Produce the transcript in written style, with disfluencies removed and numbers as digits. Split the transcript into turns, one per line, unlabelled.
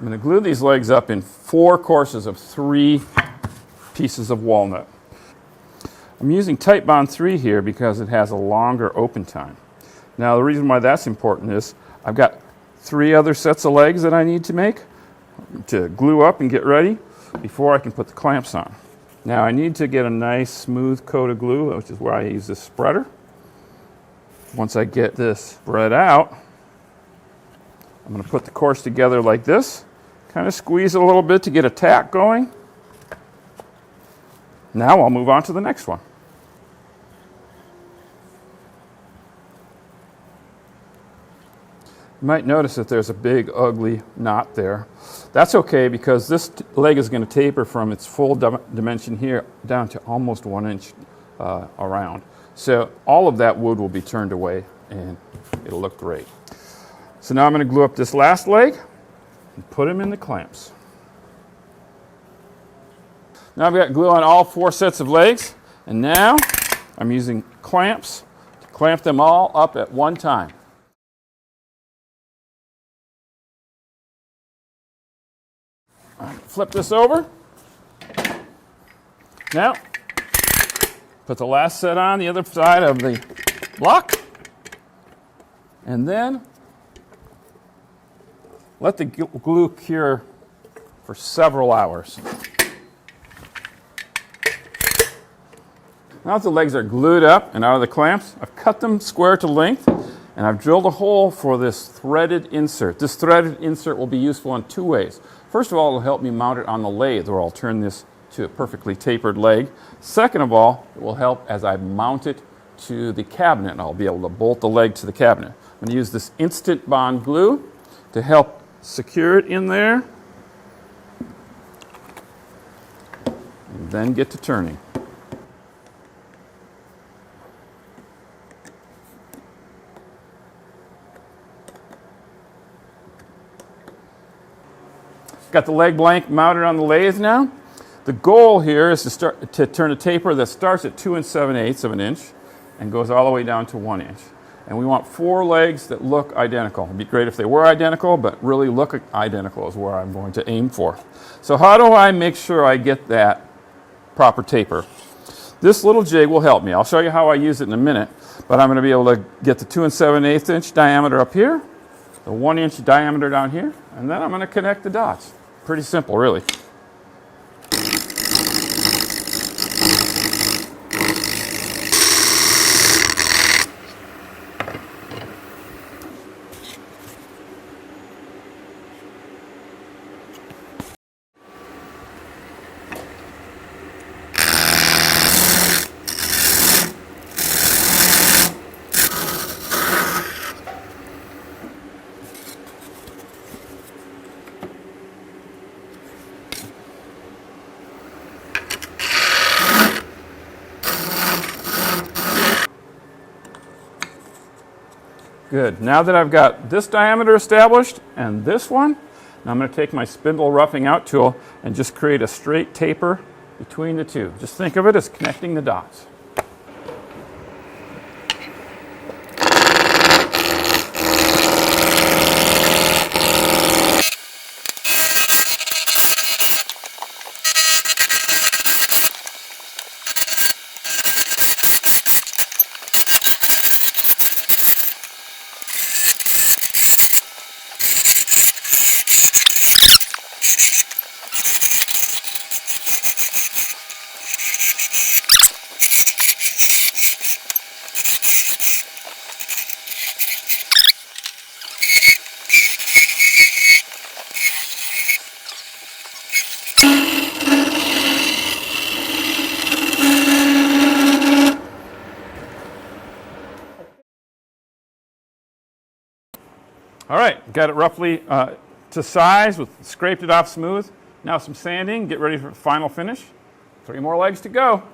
I'm going to glue these legs up in 4 courses of 3 pieces of walnut. I'm using Tight Bond 3 here because it has a longer open time. Now the reason why that's important is I've got 3 other sets of legs that I need to make to glue up and get ready before I can put the clamps on. Now I need to get a nice smooth coat of glue, which is why I use this spreader. Once I get this spread out, I'm going to put the course together like this, kind of squeeze it a little bit to get a tack going. Now I'll move on to the next one. You might notice that there's a big ugly knot there. That's okay because this leg is going to taper from its full dimension here down to almost 1 inch around. So all of that wood will be turned away and it'll look great. So now I'm going to glue up this last leg and put them in the clamps. Now I've got glue on all 4 sets of legs, and now I'm using clamps to clamp them all up at one time. Flip this over. Now, put the last set on the other side of the block, and then let the glue cure for several hours. Now that the legs are glued up and out of the clamps, I've cut them square to length, and I've drilled a hole for this threaded insert. This threaded insert will be useful in 2 ways. First of all, it'll help me mount it on the lathe, where I'll turn this to a perfectly tapered leg. Second of all, it will help as I mount it to the cabinet. I'll be able to bolt the leg to the cabinet. I'm going to use this Instant Bond glue to help secure it in there, and then get to turning. Got the leg blank mounted on the lathe now. The goal here is to turn a taper that starts at 2 7/8 of an inch and goes all the way down to 1 inch. And we want 4 legs that look identical. It'd be great if they were identical, but really look identical is where I'm going to aim for. So how do I make sure I get that proper taper? This little jig will help me. I'll show you how I use it in a minute, but I'm going to be able to get the 2 7/8 inch diameter up here, the 1 inch diameter down here, and then I'm going to connect the dots. Pretty simple, really. Good. Now that I've got this diameter established and this one, now I'm going to take my spindle roughing out tool and just create a straight taper between the two. Just think of it as connecting the dots. All right, got it roughly to size, scraped it off smooth. Now some sanding, get ready for the final finish. 3 more legs to go.